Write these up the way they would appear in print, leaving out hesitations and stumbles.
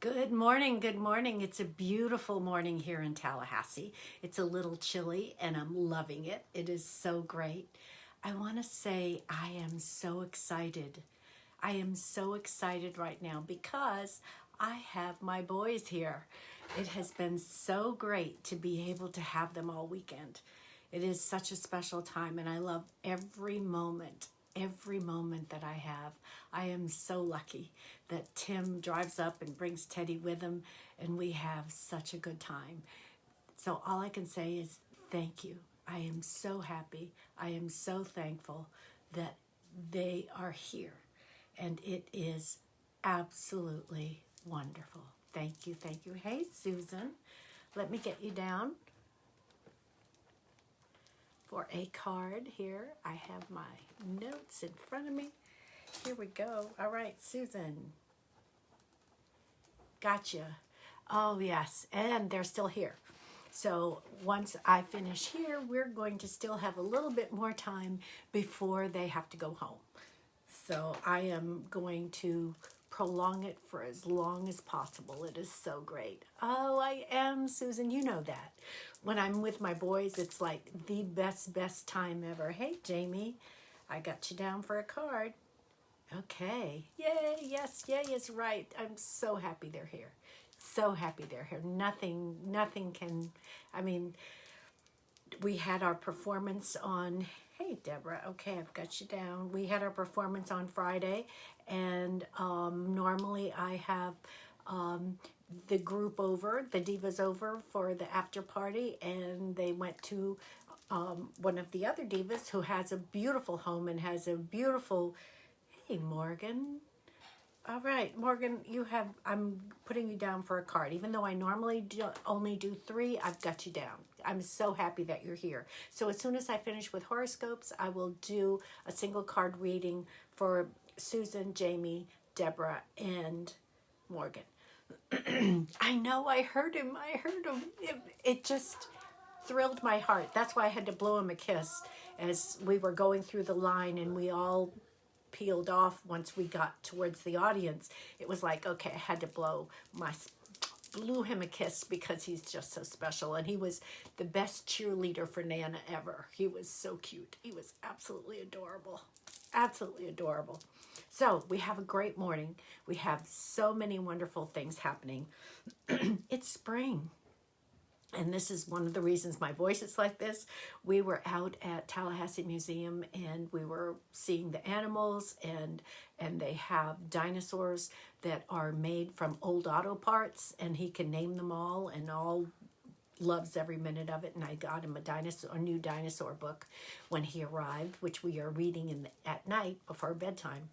Good morning, good morning. It's a beautiful morning here in Tallahassee. It's a little chilly and I'm loving it. It is so great. I want to say I am so excited. I am so excited right now because I have my boys here. It has been so great to be able to have them all weekend. It is such a special time and I love every moment that I have. I am so lucky that Tim drives up and brings Teddy with him, and we have such a good time. So all I can say is thank you. I am so happy. I am so thankful that they are here, and it is absolutely wonderful. Thank you, thank you. Hey, Susan, let me get you down for a card here. I have my notes in front of me. Here we go. All right, Susan. Gotcha. Oh, yes. And they're still here. So once I finish here, we're going to still have a little bit more time before they have to go home. So I am going to prolong it for as long as possible. It is so great. Oh, I am, Susan. You know that. When I'm with my boys, it's like the best time ever. Hey, Jamie, I got you down for a card. Okay. Yay. Yes, yay is right. I'm so happy they're here. So happy they're here. Nothing can, I mean, we had our performance on, hey, Deborah, okay, I've got you down. We had our performance on Friday, and normally I have the group over, the divas over for the after party, and they went to one of the other divas who has a beautiful home and has a beautiful, hey, Morgan. All right, Morgan, I'm putting you down for a card. Even though I normally only do 3, I've got you down. I'm so happy that you're here. So as soon as I finish with horoscopes, I will do a single card reading for Susan, Jamie, Deborah, and Morgan. I know, I heard him. It just thrilled my heart. That's why I had to blow him a kiss as we were going through the line, and we all peeled off once we got towards the audience. It was like, okay, I had to blew him a kiss because he's just so special, and he was the best cheerleader for Nana ever. He was so cute. He was absolutely adorable. Absolutely adorable. So we have a great morning. We have so many wonderful things happening. It's spring. And this is one of the reasons my voice is like this. We were out at Tallahassee Museum and we were seeing the animals, and they have dinosaurs that are made from old auto parts, and he can name them all and all loves every minute of it. And I got him a new dinosaur book when he arrived, which we are reading at night before bedtime.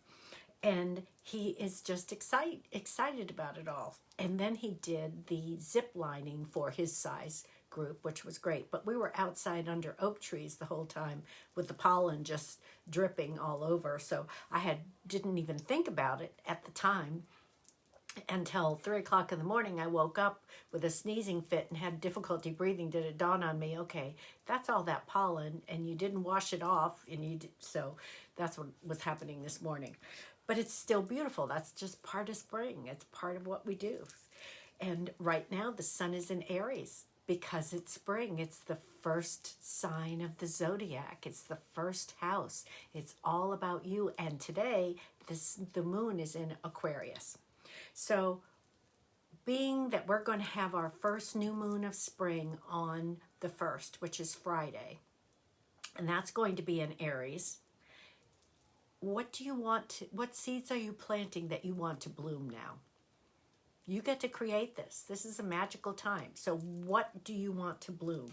And he is just excited about it all. And then he did the zip lining for his size group, which was great. But we were outside under oak trees the whole time with the pollen just dripping all over. So I didn't even think about it at the time until 3 o'clock in the morning. I woke up with a sneezing fit and had difficulty breathing. Did it dawn on me, okay, that's all that pollen and you didn't wash it off, so that's what was happening this morning. But it's still beautiful. That's just part of spring. It's part of what we do. And right now the sun is in Aries because it's spring. It's the first sign of the zodiac. It's the first house. It's all about you. And today the moon is in Aquarius. So being that we're going to have our first new moon of spring on the 1st, which is Friday, and that's going to be in Aries, what seeds are you planting that you want to bloom now? You get to create this. This is a magical time. So what do you want to bloom?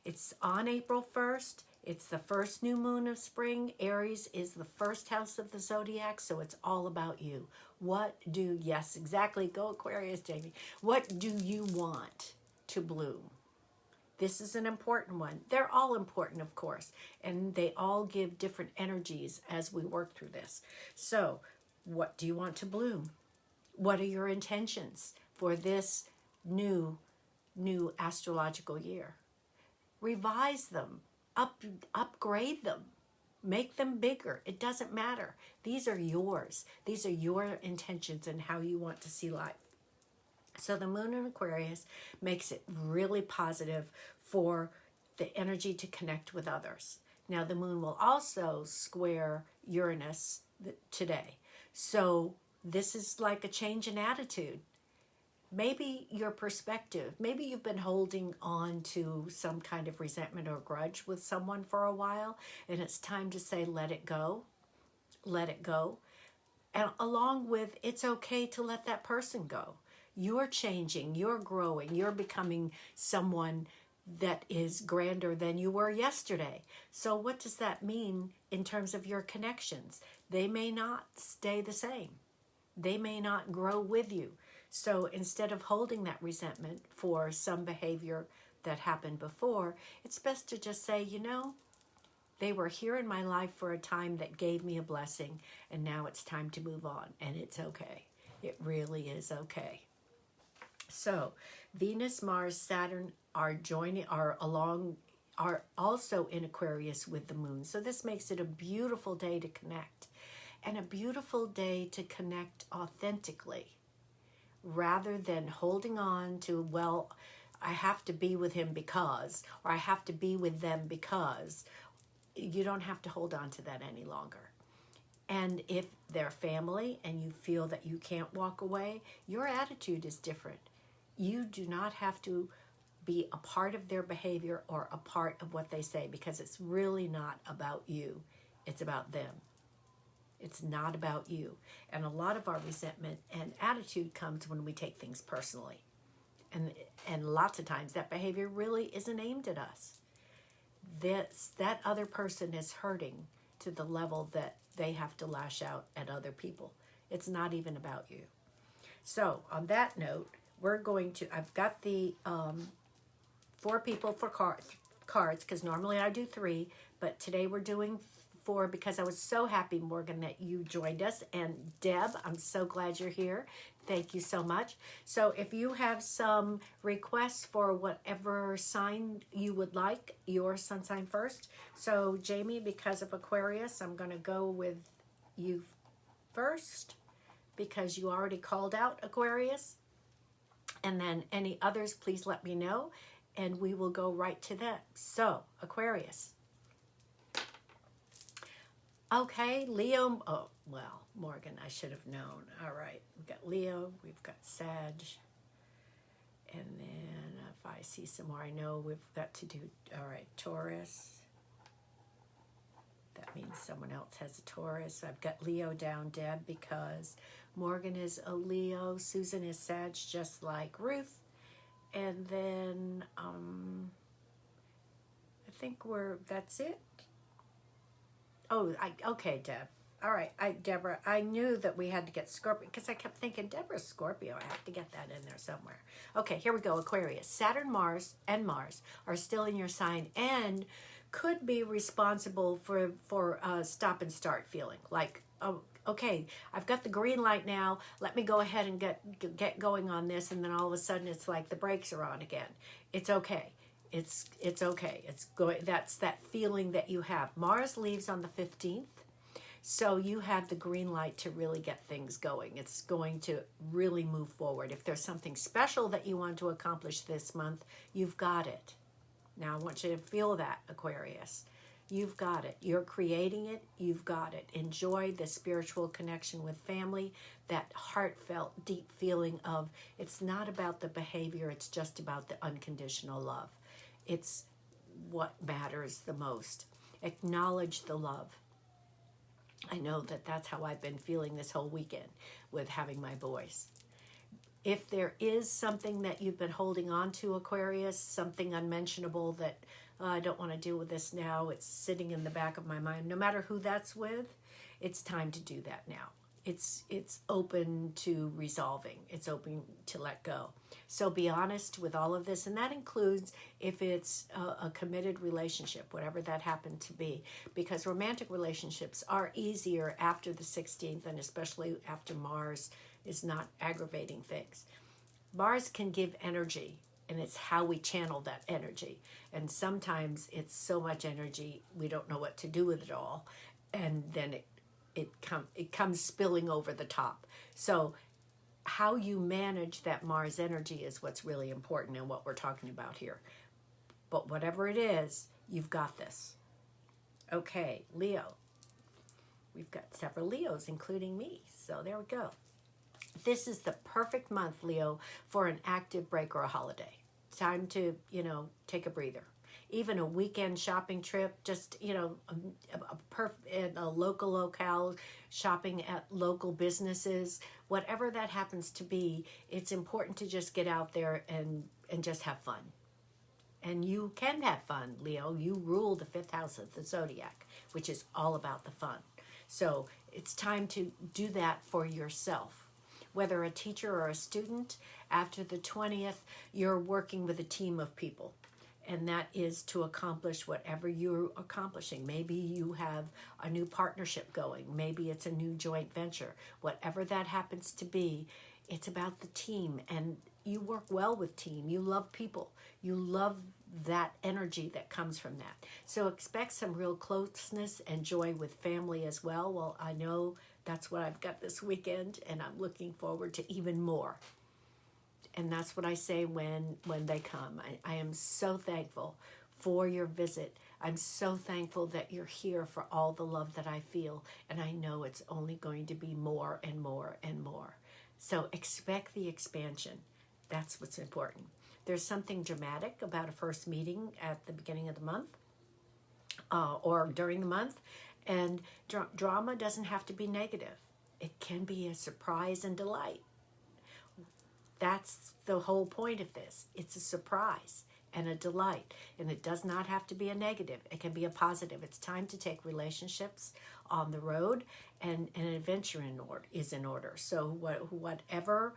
It's on April 1st. It's the first new moon of spring. Aries is the first house of the zodiac, so it's all about you. Yes, exactly. Go Aquarius, Jamie. What do you want to bloom? This is an important one. They're all important, of course, and they all give different energies as we work through this. So, what do you want to bloom? What are your intentions for this new astrological year? Revise them, upgrade them, make them bigger. It doesn't matter. These are yours. These are your intentions and how you want to see life. So the moon in Aquarius makes it really positive for the energy to connect with others. Now the moon will also square Uranus today. So this is like a change in attitude. Maybe your perspective, maybe you've been holding on to some kind of resentment or grudge with someone for a while, and it's time to say, let it go, let it go. And along with, it's okay to let that person go. You're changing, you're growing, you're becoming someone that is grander than you were yesterday. So what does that mean in terms of your connections? They may not stay the same. They may not grow with you. So instead of holding that resentment for some behavior that happened before, it's best to just say, you know, they were here in my life for a time that gave me a blessing, and now it's time to move on, and it's okay. It really is okay. So Venus, Mars, Saturn are also in Aquarius with the moon. So this makes it a beautiful day to connect, and a beautiful day to connect authentically, rather than holding on to, well, I have to be with him because, or I have to be with them because. You don't have to hold on to that any longer. And if they're family and you feel that you can't walk away, your attitude is different. You do not have to be a part of their behavior or a part of what they say, because it's really not about you. It's about them. It's not about you. And a lot of our resentment and attitude comes when we take things personally. And lots of times that behavior really isn't aimed at us. That other person is hurting to the level that they have to lash out at other people. It's not even about you. So on that note, I've got the 4 people for cards, because normally I do 3, but today we're doing 4 because I was so happy, Morgan, that you joined us. And Deb, I'm so glad you're here. Thank you so much. So if you have some requests for whatever sign you would like, your sun sign first. So Jamie, because of Aquarius, I'm going to go with you first because you already called out Aquarius. And then any others, please let me know, and we will go right to them. So Aquarius. Okay, Leo. Oh, well, Morgan, I should have known. All right, we've got Leo, we've got Sag, and then if I see some more, I know we've got to do, all right, Taurus. That means someone else has a Taurus. I've got Leo down, Deb, because Morgan is a Leo, Susan is Sag, just like Ruth. And then I think that's it. Oh, okay, Deb. All right, Deborah, I knew that we had to get Scorpio, because I kept thinking, Deborah's Scorpio. I have to get that in there somewhere. Okay, here we go, Aquarius. Saturn, Mars are still in your sign and could be responsible for stop and start feeling. Like, oh, okay, I've got the green light now. Let me go ahead and get going on this, and then all of a sudden it's like the brakes are on again. It's okay. It's okay. It's going. That's that feeling that you have. Mars leaves on the 15th, so you have the green light to really get things going. It's going to really move forward. If there's something special that you want to accomplish this month, you've got it. Now I want you to feel that, Aquarius. You've got it. You're creating it. You've got it. Enjoy the spiritual connection with family, that heartfelt, deep feeling of it's not about the behavior, it's just about the unconditional love. It's what matters the most. Acknowledge the love. I know that that's how I've been feeling this whole weekend with having my boys. If there is something that you've been holding on to, Aquarius, something unmentionable that I don't want to deal with this now, it's sitting in the back of my mind, no matter who that's with, it's time to do that now. It's open to resolving. It's open to let go. So be honest with all of this, and that includes if it's a committed relationship, whatever that happened to be, because romantic relationships are easier after the 16th, and especially after Mars is not aggravating things. Mars can give energy, and it's how we channel that energy. And sometimes it's so much energy we don't know what to do with it all, and then it comes spilling over the top. So how you manage that Mars energy is what's really important and what we're talking about here. But whatever it is, you've got this. Okay, Leo. We've got several Leos, including me. So there we go. This is the perfect month, Leo, for an active break or a holiday. Time to, take a breather. Even a weekend shopping trip, just, in a local locale, shopping at local businesses, whatever that happens to be, it's important to just get out there and just have fun. And you can have fun, Leo. You rule the 5th house of the zodiac, which is all about the fun. So it's time to do that for yourself. Whether a teacher or a student, after the 20th, you're working with a team of people. And that is to accomplish whatever you're accomplishing. Maybe you have a new partnership going. Maybe it's a new joint venture. Whatever that happens to be, it's about the team. And you work well with team. You love people. You love that energy that comes from that. So expect some real closeness and joy with family as well. Well, I know that's what I've got this weekend, and I'm looking forward to even more. And that's what I say when they come. I am so thankful for your visit. I'm so thankful that you're here for all the love that I feel. And I know it's only going to be more and more and more. So expect the expansion. That's what's important. There's something dramatic about a first meeting at the beginning of the month or during the month. And drama doesn't have to be negative. It can be a surprise and delight. That's the whole point of this. It's a surprise and a delight. And it does not have to be a negative. It can be a positive. It's time to take relationships on the road, and an adventure is in order. So whatever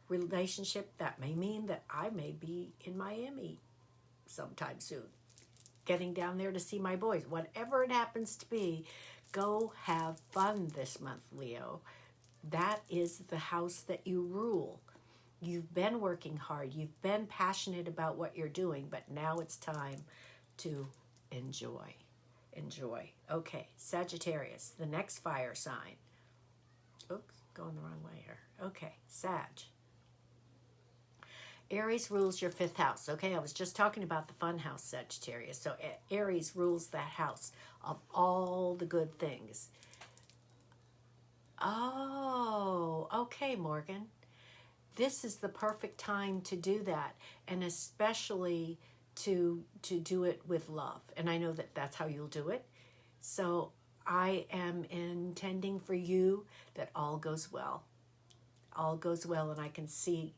relationship, that may mean that I may be in Miami sometime soon, getting down there to see my boys. Whatever it happens to be, go have fun this month, Leo. That is the house that you rule. You've been working hard. You've been passionate about what you're doing, but now it's time to enjoy. Enjoy. Okay, Sagittarius, the next fire sign. Oops, going the wrong way here. Okay, Sag. Aries rules your 5th house. Okay, I was just talking about the fun house, Sagittarius. So Aries rules that house of all the good things. Oh, okay, Morgan. This is the perfect time to do that, and especially to do it with love. And I know that that's how you'll do it. So I am intending for you that all goes well. All goes well, and I can see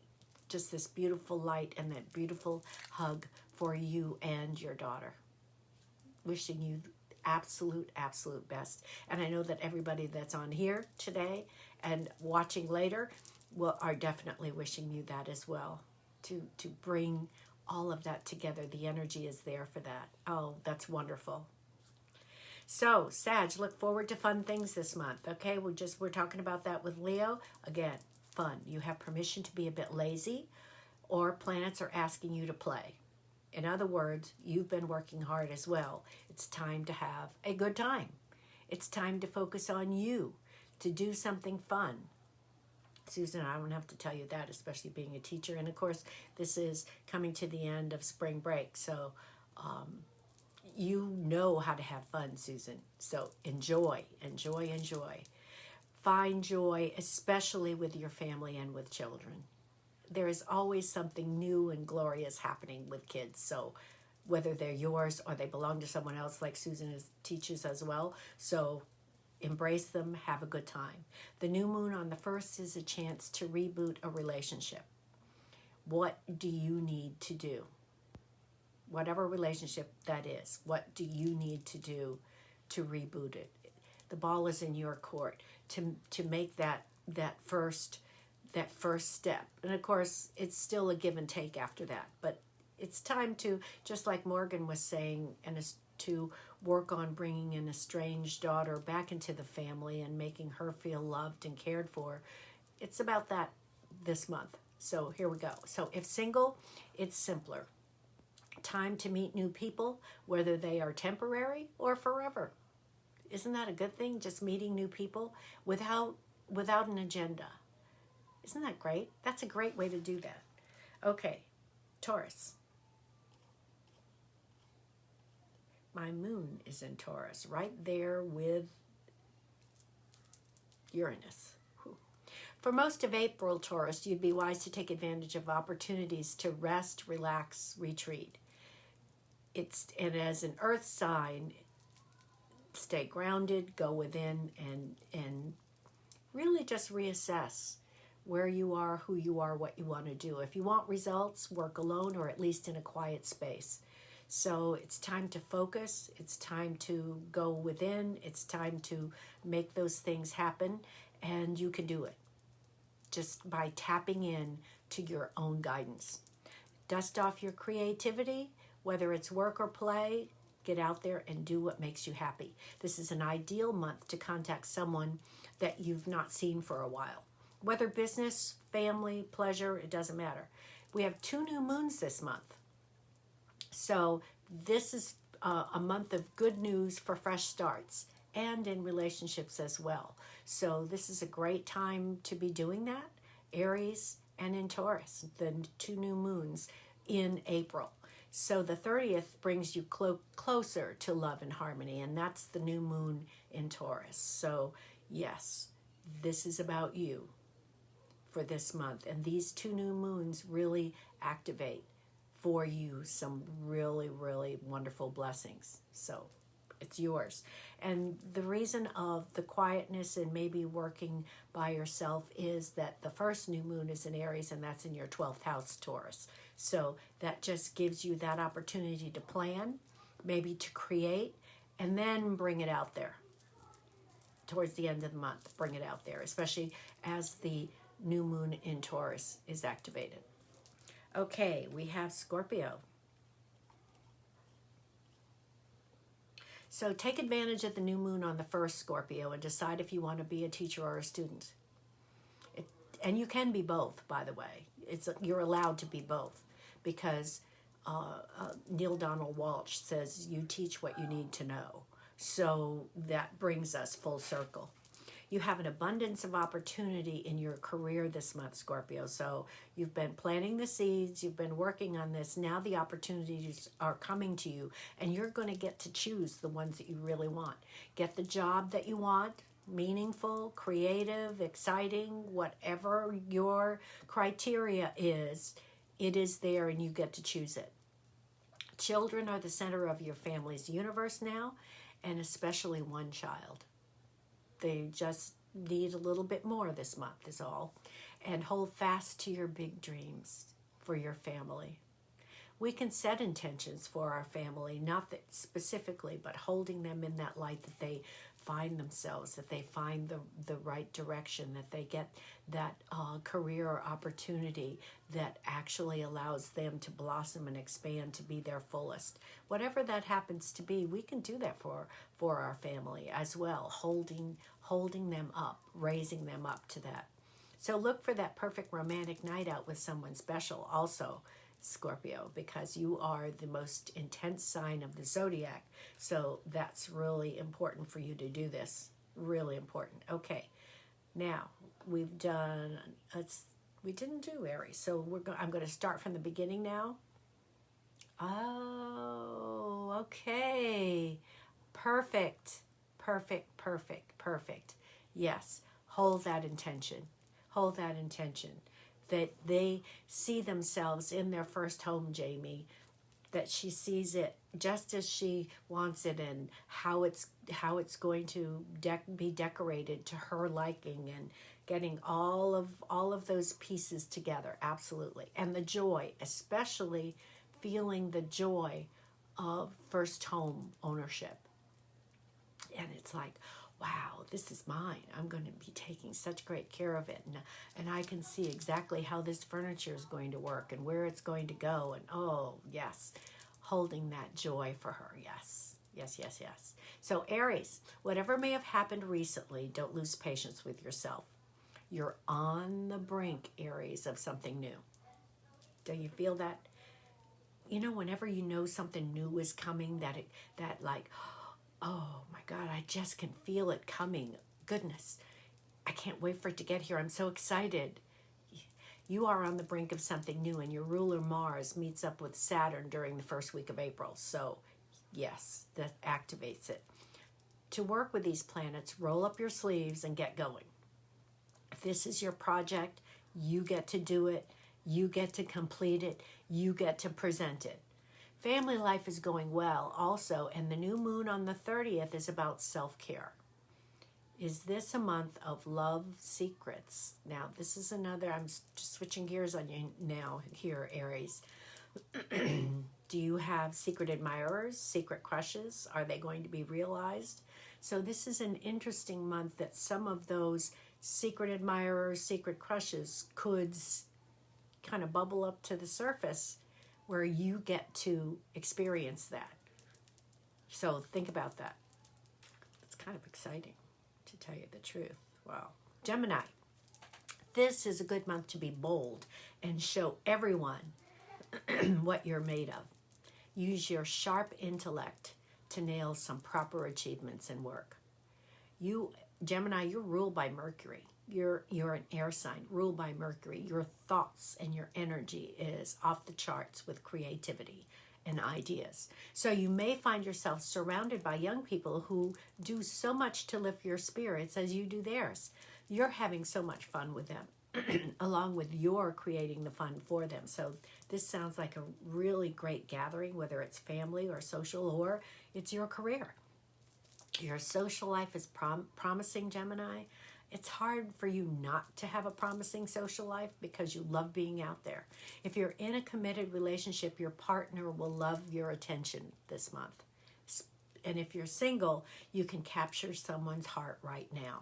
just this beautiful light and that beautiful hug for you and your daughter. Wishing you absolute best. And I know that everybody that's on here today and watching later are definitely wishing you that as well, to bring all of that together. The energy is there for that. Oh, that's wonderful. So, Sag, look forward to fun things this month. Okay, we're talking about that with Leo. Again, fun. You have permission to be a bit lazy, or planets are asking you to play. In other words, you've been working hard as well. It's time to have a good time. It's time to focus on you, to do something fun. Susan, I don't have to tell you that, especially being a teacher. And of course, this is coming to the end of spring break. So you know how to have fun, Susan. So enjoy. Find joy, especially with your family and with children. There is always something new and glorious happening with kids. So whether they're yours or they belong to someone else, like Susan teaches as well. So embrace them, have a good time. The new moon on the 1st is a chance to reboot a relationship. What do you need to do? Whatever relationship that is, what do you need to do to reboot it? The ball is in your court to make that first step. And of course, it's still a give and take after that. But it's time to, just like Morgan was saying, to work on bringing an estranged daughter back into the family and making her feel loved and cared for. It's about that this month. So here we go. So if single, it's simpler. Time to meet new people, whether they are temporary or forever. Isn't that a good thing? Just meeting new people without an agenda. Isn't that great? That's a great way to do that. Okay, Taurus. My moon is in Taurus, right there with Uranus. Whew. For most of April, Taurus, you'd be wise to take advantage of opportunities to rest, relax, retreat. And as an earth sign, stay grounded, go within, and really just reassess where you are, who you are, what you want to do. If you want results, work alone or at least in a quiet space. So it's time to focus. It's time to go within. It's time to make those things happen, and you can do it just by tapping in to your own guidance. Dust off your creativity, whether it's work or play. Get out there and do what makes you happy. This is an ideal month to contact someone that you've not seen for a while. Whether business, family, pleasure, it doesn't matter. We have 2 new moons this month. So this is a month of good news for fresh starts and in relationships as well. So this is a great time to be doing that. Aries and in Taurus, the 2 new moons in April. So the 30th brings you closer to love and harmony, and that's the new moon in Taurus. So yes, this is about you for this month. And these 2 new moons really activate for you some really, really wonderful blessings. So it's yours. And the reason of the quietness and maybe working by yourself is that the first new moon is in Aries, and that's in your 12th house, Taurus. So that just gives you that opportunity to plan, maybe to create, and then bring it out there. Towards the end of the month, bring it out there, especially as the new moon in Taurus is activated. Okay, we have Scorpio. So take advantage of the new moon on the first, Scorpio, and decide if you want to be a teacher or a student. And you can be both, by the way. You're allowed to be both, because Neil Donald Walsh says you teach what you need to know. So that brings us full circle. You have an abundance of opportunity in your career this month, Scorpio. So you've been planting the seeds, you've been working on this. Now the opportunities are coming to you, and you're going to get to choose the ones that you really want. Get the job that you want, meaningful, creative, exciting, whatever your criteria is, it is there and you get to choose it. Children are the center of your family's universe now, and especially one child. They just need a little bit more this month is all. And hold fast to your big dreams for your family. We can set intentions for our family, not that specifically, but holding them in that light, that they find themselves, that they find the right direction, that they get that career or opportunity that actually allows them to blossom and expand to be their fullest. Whatever that happens to be, we can do that for our family as well, holding them up, raising them up to that. So look for that perfect romantic night out with someone special also, Scorpio, because you are the most intense sign of the zodiac. So that's really important for you to do this. Really important. Okay. Now, we didn't do Aries. So I'm going to start from the beginning now. Oh, okay. Perfect. Perfect, perfect, perfect. Yes. Hold that intention. Hold that intention. That they see themselves in their first home, Jamie, that she sees it just as she wants it, and how it's going to be decorated to her liking, and getting all of those pieces together. Absolutely. And the joy, especially feeling the joy of first home ownership. And it's like, wow, this is mine. I'm going to be taking such great care of it. And I can see exactly how this furniture is going to work and where it's going to go. And oh, yes, holding that joy for her. Yes, yes, yes, yes. So Aries, whatever may have happened recently, don't lose patience with yourself. You're on the brink, Aries, of something new. Do you feel that? You know, whenever you know something new is coming, that like, oh my God, I just can feel it coming. Goodness, I can't wait for it to get here. I'm so excited. You are on the brink of something new, and your ruler Mars meets up with Saturn during the first week of April. So, yes, that activates it. To work with these planets, roll up your sleeves and get going. If this is your project, you get to do it. You get to complete it. You get to present it. Family life is going well also, and the new moon on the 30th is about self-care. Is this a month of love secrets? Now, this is another, I'm just switching gears on you now here, Aries. Do you have secret admirers, secret crushes? Are they going to be realized? So this is an interesting month that some of those secret admirers, secret crushes could kind of bubble up to the surface where you get to experience that. So think about that. It's kind of exciting, to tell you the truth. Wow. Gemini, this is a good month to be bold and show everyone what you're made of. Use your sharp intellect to nail some proper achievements in work. You, Gemini, you're ruled by Mercury. You're an air sign, ruled by Mercury. Your thoughts and your energy is off the charts with creativity and ideas. So you may find yourself surrounded by young people who do so much to lift your spirits as you do theirs. You're having so much fun with them, along with your creating the fun for them. So this sounds like a really great gathering, whether it's family or social or it's your career. Your social life is promising, Gemini. It's hard for you not to have a promising social life because you love being out there. If you're in a committed relationship, your partner will love your attention this month. And if you're single, you can capture someone's heart right now.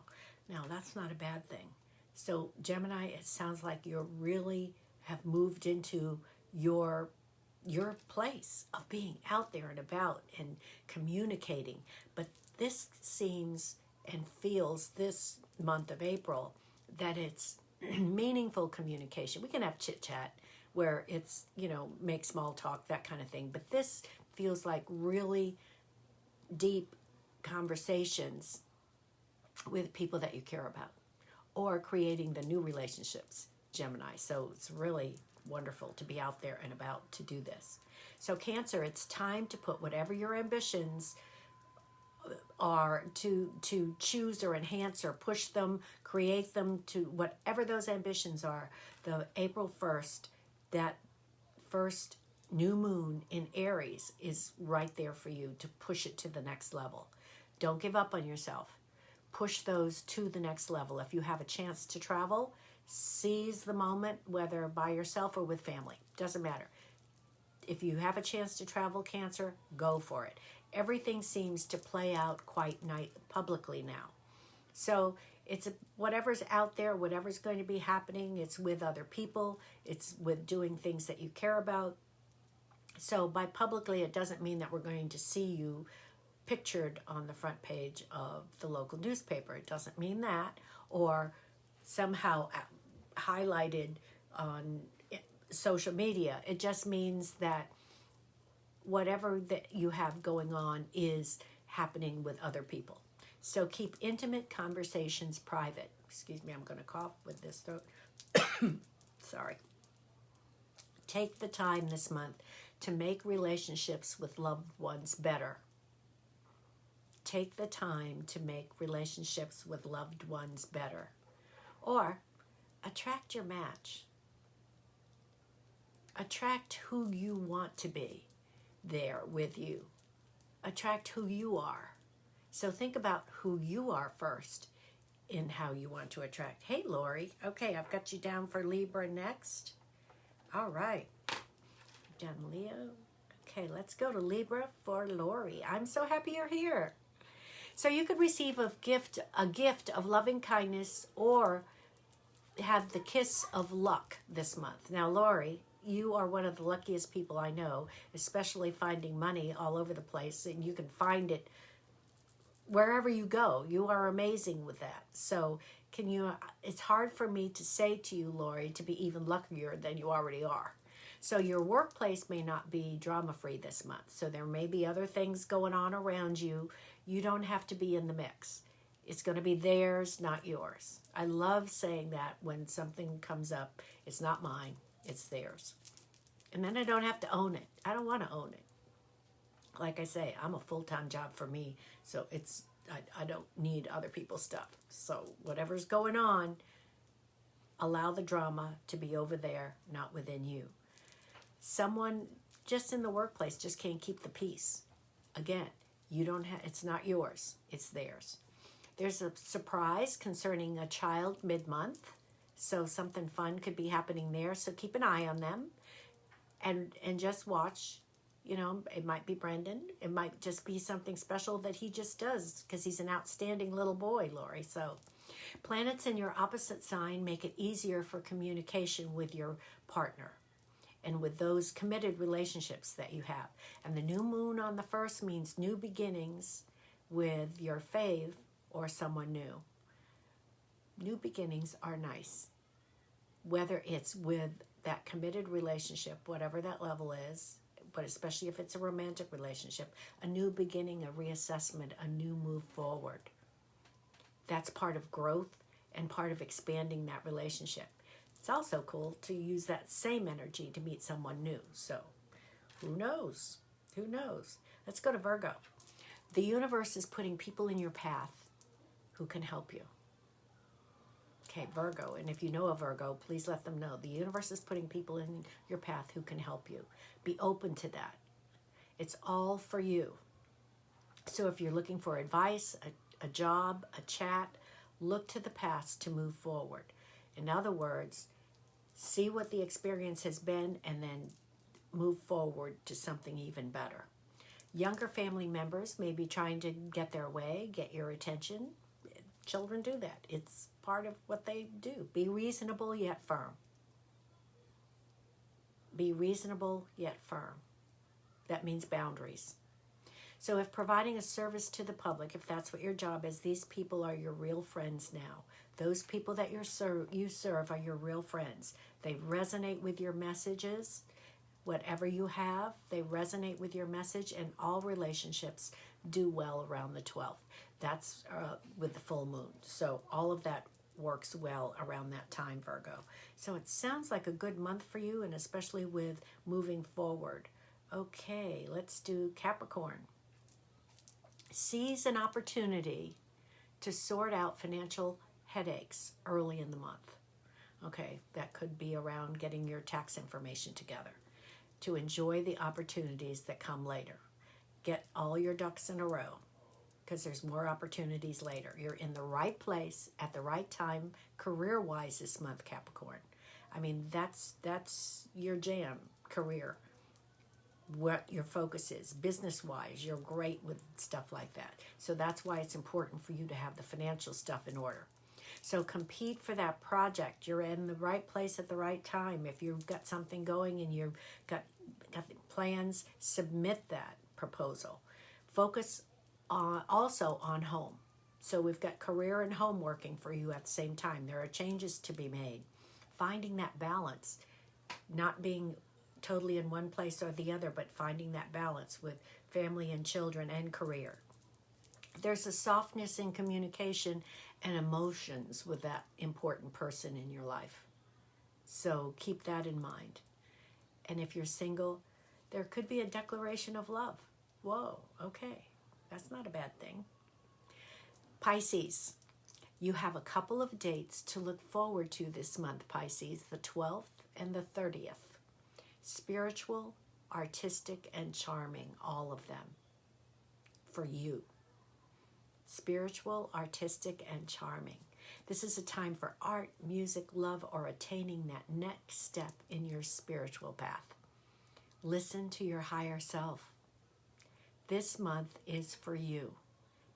Now, that's not a bad thing. So, Gemini, it sounds like you really have moved into your place of being out there and about and communicating. But this seems and feels this month of April that it's meaningful communication. We can have chit chat where it's, make small talk, that kind of thing. But this feels like really deep conversations with people that you care about or creating the new relationships, Gemini. So it's really wonderful to be out there and about to do this. So Cancer, it's time to put whatever your ambitions are to choose or enhance or push them, create them to whatever those ambitions are. The April 1st, that first new moon in Aries is right there for you to push it to the next level. Don't give up on yourself. Push those to the next level. If you have a chance to travel, seize the moment, whether by yourself or with family. Doesn't matter. If you have a chance to travel, Cancer, go for it. Everything seems to play out quite publicly now. So it's whatever's out there, whatever's going to be happening, it's with other people, it's with doing things that you care about. So by publicly, it doesn't mean that we're going to see you pictured on the front page of the local newspaper. It doesn't mean that, or somehow highlighted on social media. It just means that whatever that you have going on is happening with other people. So keep intimate conversations private. Excuse me, I'm going to cough with this throat. Sorry. Take the time this month to make relationships with loved ones better. Take the time to make relationships with loved ones better. Or attract your match. Attract who you want to be there with you. Attract who you are. So think about who you are first in how you want to attract. Hey, Lori. Okay, I've got you down for Libra next. All right. Done Leo. Okay, let's go to Libra for Lori. I'm so happy you're here. So you could receive a gift of loving kindness or have the kiss of luck this month. Now, Lori, you are one of the luckiest people I know, especially finding money all over the place, and you can find it wherever you go. You are amazing with that. So it's hard for me to say to you, Lori, to be even luckier than you already are. So your workplace may not be drama-free this month. So there may be other things going on around you. You don't have to be in the mix. It's going to be theirs, not yours. I love saying that when something comes up. It's not mine, it's theirs. And then I don't have to own it. I don't want to own it. Like I say, I'm a full-time job for me, so I don't need other people's stuff. So whatever's going on, allow the drama to be over there, not within you. Someone just in the workplace just can't keep the peace. Again, you don't have, it's not yours, it's theirs. There's a surprise concerning a child mid-month, so something fun could be happening there. So keep an eye on them, and just watch. You know, it might be Brendan. It might just be something special that he just does because he's an outstanding little boy, Lori. So planets in your opposite sign make it easier for communication with your partner and with those committed relationships that you have. And the new moon on the 1st means new beginnings with your fave or someone new. New beginnings are nice. Whether it's with that committed relationship, whatever that level is, but especially if it's a romantic relationship, a new beginning, a reassessment, a new move forward. That's part of growth and part of expanding that relationship. It's also cool to use that same energy to meet someone new. So who knows? Who knows? Let's go to Virgo. The universe is putting people in your path who can help you. Okay, Virgo, and if you know a Virgo, please let them know. The universe is putting people in your path who can help you. Be open to that. It's all for you. So if you're looking for advice, a job, a chat, look to the past to move forward. In other words, see what the experience has been and then move forward to something even better. Younger family members may be trying to get their way, get your attention. Children do that. It's part of what they do. Be reasonable yet firm. Be reasonable yet firm. That means boundaries. So if providing a service to the public, if that's what your job is, these people are your real friends now. Those people that you serve are your real friends. They resonate with your messages. Whatever you have, they resonate with your message, and all relationships do well around the 12th. That's with the full moon. So all of that works well around that time, Virgo. So it sounds like a good month for you, and especially with moving forward. Okay, let's do Capricorn. Seize an opportunity to sort out financial headaches early in the month. Okay, that could be around getting your tax information together. To enjoy the opportunities that come later. Get all your ducks in a row, because there's more opportunities later. You're in the right place at the right time, career-wise this month, Capricorn. I mean, that's your jam, career. What your focus is, business-wise, you're great with stuff like that. So that's why it's important for you to have the financial stuff in order. So compete for that project. You're in the right place at the right time. If you've got something going and you've got plans, submit that proposal. Focus also on home. So we've got career and home working for you at the same time. There are changes to be made. Finding that balance, not being totally in one place or the other, but finding that balance with family and children and career. There's a softness in communication and emotions with that important person in your life. So keep that in mind. And if you're single, there could be a declaration of love. Whoa, okay. That's not a bad thing. Pisces, you have a couple of dates to look forward to this month, Pisces, the 12th and the 30th. Spiritual, artistic, and charming, all of them, for you. Spiritual, artistic, and charming. This is a time for art, music, love, or attaining that next step in your spiritual path. Listen to your higher self. This month is for you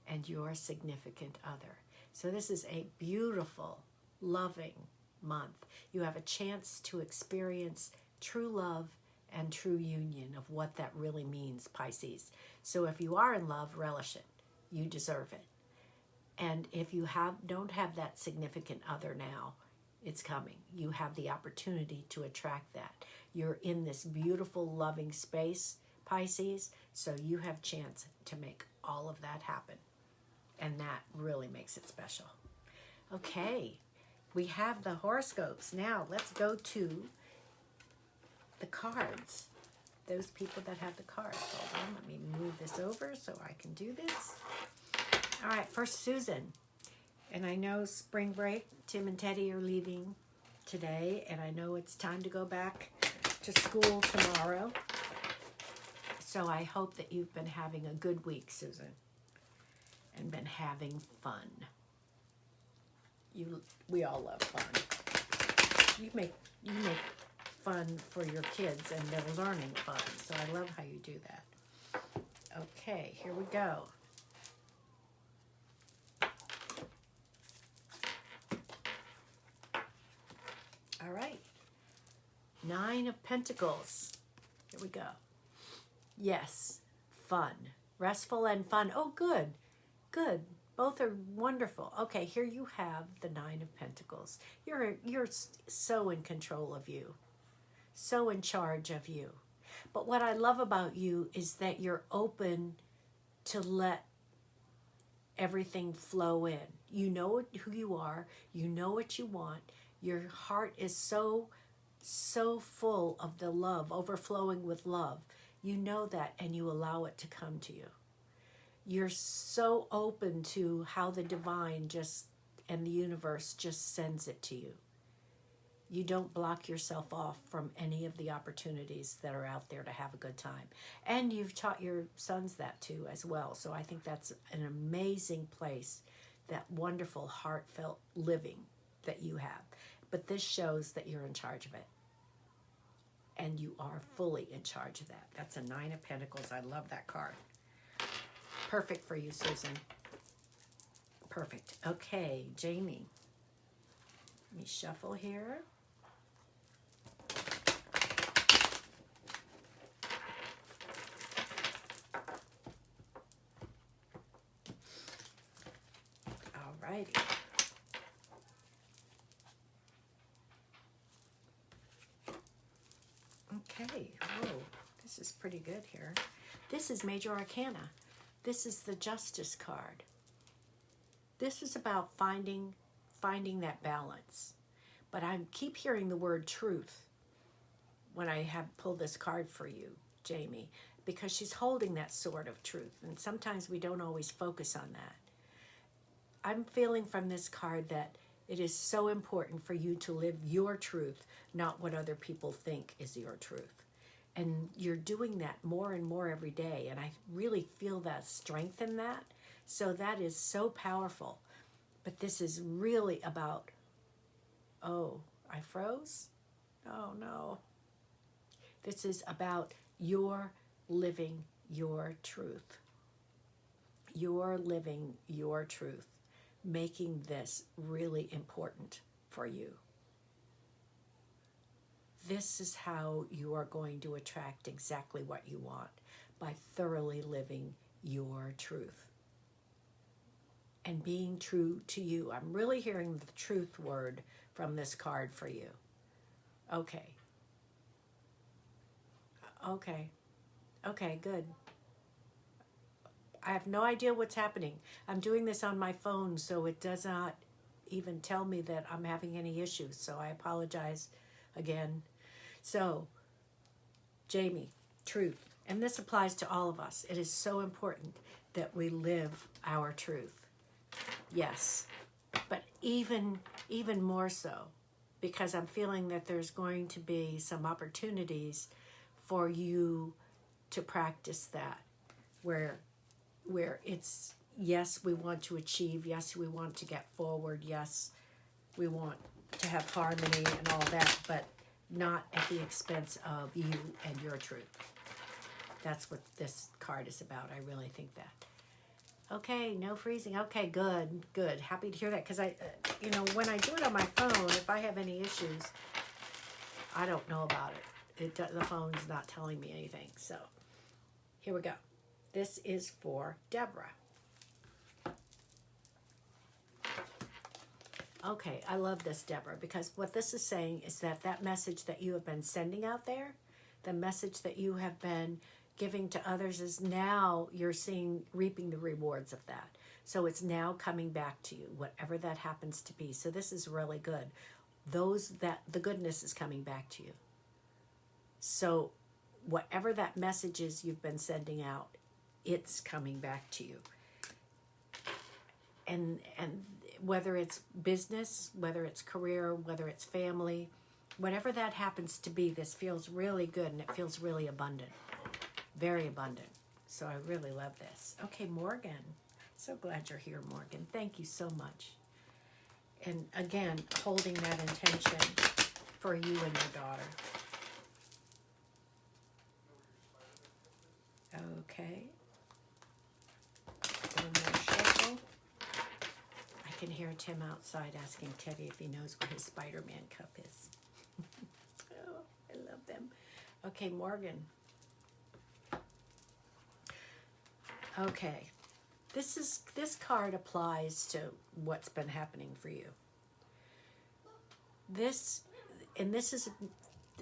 and your significant other. So this is a beautiful, loving month. You have a chance to experience true love and true union of what that really means, Pisces. So if you are in love, relish it. You deserve it. And if you don't have that significant other now, it's coming. You have the opportunity to attract that. You're in this beautiful, loving space, Pisces, so you have chance to make all of that happen. And that really makes it special. Okay, we have the horoscopes. Now let's go to the cards. Those people that have the cards. Hold on, let me move this over so I can do this. All right, first Susan. And I know spring break, Tim and Teddy are leaving today, and I know it's time to go back to school tomorrow. So I hope that you've been having a good week, Susan, and been having fun. We all love fun. You make fun for your kids, and they're learning fun. So I love how you do that. Okay, here we go. All right. 9 of Pentacles. Here we go. Yes, fun. Restful and fun. Oh, good. Good. Both are wonderful. Okay, here you have the 9 of Pentacles. You're so in control of you. So in charge of you. But what I love about you is that you're open to let everything flow in. You know who you are. You know what you want. Your heart is so full of the love, overflowing with love. You know that, and you allow it to come to you. You're so open to how the divine and the universe just sends it to you. You don't block yourself off from any of the opportunities that are out there to have a good time. And you've taught your sons that too as well. So I think that's an amazing place, that wonderful heartfelt living that you have. But this shows that you're in charge of it. And you are fully in charge of that. That's a 9 of Pentacles. I love that card. Perfect for you, Susan. Perfect. Okay, Jamie. Let me shuffle here. All righty. Okay, whoa, this is pretty good here. This is Major Arcana. This is the Justice card. This is about finding that balance. But I keep hearing the word truth when I have pulled this card for you, Jamie, because she's holding that sword of truth. And sometimes we don't always focus on that. I'm feeling from this card that it is so important for you to live your truth, not what other people think is your truth. And you're doing that more and more every day. And I really feel that strength in that. So that is so powerful. But this is really about, oh, I froze? Oh, no. This is about your living your truth. You're living your truth, making this really important for you. This is how you are going to attract exactly what you want, by thoroughly living your truth and being true to you. I'm really hearing the truth word from this card for you. Okay. Okay, good. I have no idea what's happening. I'm doing this on my phone, so it does not even tell me that I'm having any issues. So I apologize again. So, Jamie, truth. And this applies to all of us. It is so important that we live our truth. Yes. But even more so, because I'm feeling that there's going to be some opportunities for you to practice that, where it's, yes, we want to achieve, yes, we want to get forward, yes, we want to have harmony and all that, but not at the expense of you and your truth. That's what this card is about. I really think that. Okay, no freezing. Okay, good. Happy to hear that, because I, when I do it on my phone, if I have any issues, I don't know about it. The phone's not telling me anything. So, here we go. This is for Deborah. Okay, I love this, Deborah, because what this is saying is that message that you have been sending out there, the message that you have been giving to others, is now you're reaping the rewards of that. So it's now coming back to you, whatever that happens to be. So this is really good. The goodness is coming back to you. So whatever that message is you've been sending out, it's coming back to you. And whether it's business, whether it's career, whether it's family, whatever that happens to be, this feels really good, and it feels really abundant. Very abundant. So I really love this. Okay, Morgan. So glad you're here, Morgan. Thank you so much. And again, holding that intention for you and your daughter. Okay. One more shuffle. I can hear Tim outside asking Teddy if he knows where his Spider-Man cup is. Oh, I love them. Okay, Morgan. Okay. This card applies to what's been happening for you.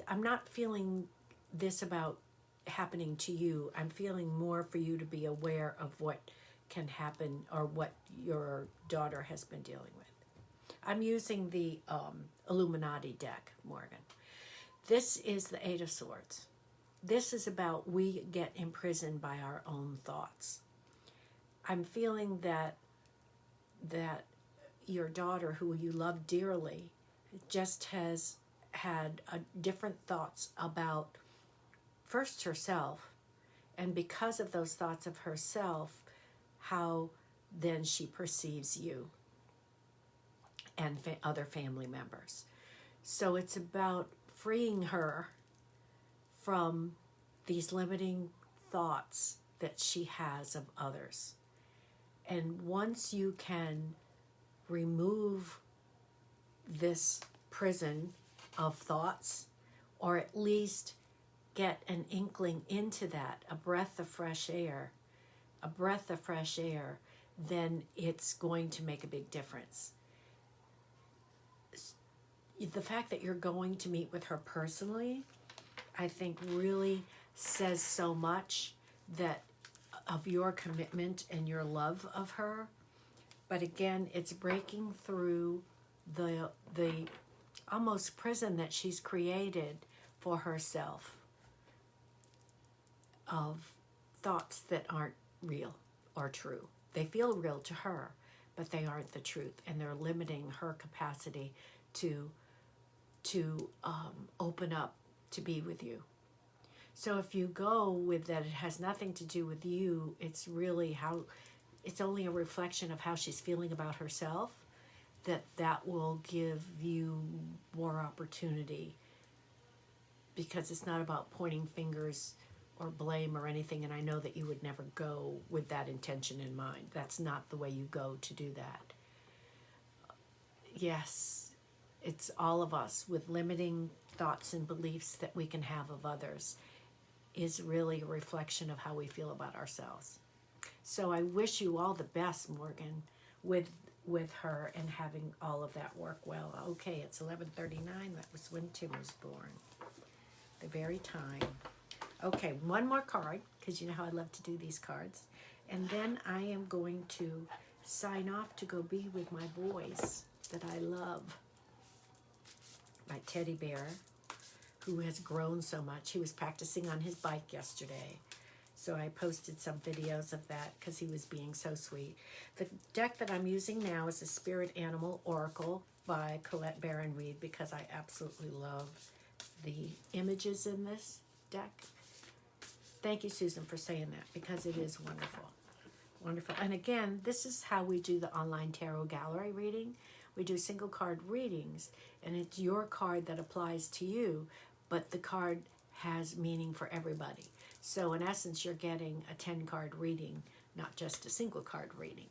I'm not feeling this about happening to you. I'm feeling more for you to be aware of what can happen or what your daughter has been dealing with. I'm using the Illuminati deck, Morgan. This is the Eight of Swords. This is about we get imprisoned by our own thoughts. I'm feeling that your daughter, who you love dearly, just has had different thoughts about first herself, and because of those thoughts of herself, how then she perceives you and other family members. So it's about freeing her from these limiting thoughts that she has of others. And once you can remove this prison of thoughts, or at least get an inkling into that, a breath of fresh air, then it's going to make a big difference. The fact that you're going to meet with her personally, I think really says so much of your commitment and your love of her. But again, it's breaking through the almost prison that she's created for herself of thoughts that aren't real or true. They feel real to her, but they aren't the truth, and they're limiting her capacity to open up to be with you. So if you go with that, it has nothing to do with you. It's really it's only a reflection of how she's feeling about herself. That will give you more opportunity, because it's not about pointing fingers or blame or anything. And I know that you would never go with that intention in mind. That's not the way you go to do that. Yes, it's all of us with limiting thoughts and beliefs that we can have of others is really a reflection of how we feel about ourselves. So I wish you all the best, Morgan, with her and having all of that work well. Okay, it's 11:39. That was when Tim was born. The very time. Okay, one more card, because you know how I love to do these cards. And then I am going to sign off to go be with my boys that I love. My teddy bear, who has grown so much. He was practicing on his bike yesterday. So I posted some videos of that because he was being so sweet. The deck that I'm using now is the Spirit Animal Oracle by Colette Baron Reed, because I absolutely love the images in this deck. Thank you, Susan, for saying that, because it is wonderful. Wonderful. And again, this is how we do the online tarot gallery reading. We do single card readings, and it's your card that applies to you, but the card has meaning for everybody. So in essence, you're getting a 10-card reading, not just a single card reading.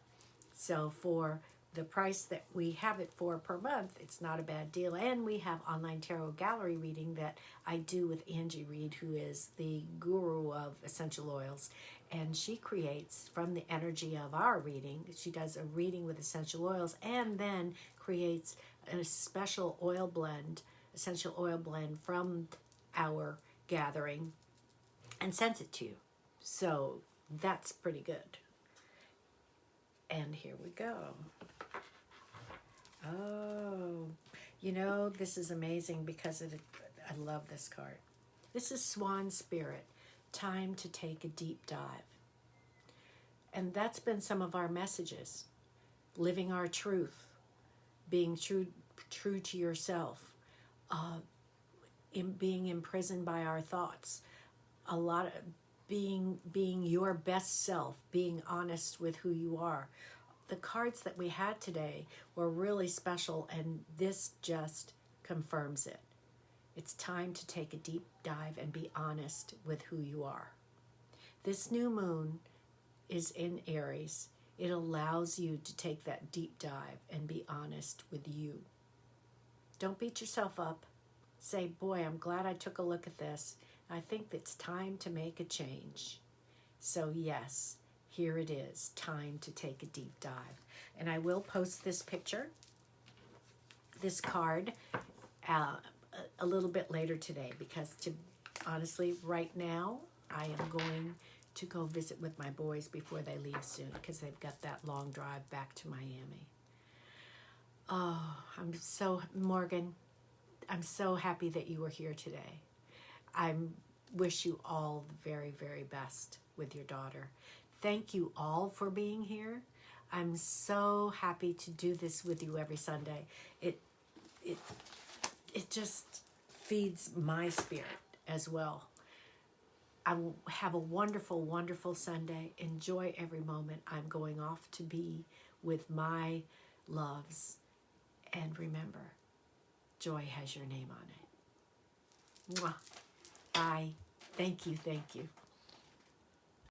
So for the price that we have it for per month, it's not a bad deal. And we have online tarot gallery reading that I do with Angie Reed, who is the guru of essential oils. And she creates from the energy of our reading. She does a reading with essential oils and then creates a special oil blend, essential oil blend from our gathering and sends it to you. So that's pretty good. And here we go. Oh, you know, this is amazing because I love this card. This is Swan Spirit, time to take a deep dive. And that's been some of our messages. Living our truth, being true to yourself, being imprisoned by our thoughts, a lot of being your best self, being honest with who you are. The cards that we had today were really special, and this just confirms it. It's time to take a deep dive and be honest with who you are. This new moon is in Aries. It allows you to take that deep dive and be honest with you. Don't beat yourself up. Say, boy, I'm glad I took a look at this. I think it's time to make a change. So yes, here it is, time to take a deep dive. And I will post this picture, this card, a little bit later today, because honestly, right now, I am going to go visit with my boys before they leave soon, because they've got that long drive back to Miami. Oh, Morgan, I'm so happy that you were here today. I wish you all the very, very best with your daughter. Thank you all for being here. I'm so happy to do this with you every Sunday. It just feeds my spirit as well. I will have a wonderful, wonderful Sunday. Enjoy every moment. I'm going off to be with my loves. And remember, joy has your name on it. Mwah. Bye. Thank you. Thank you.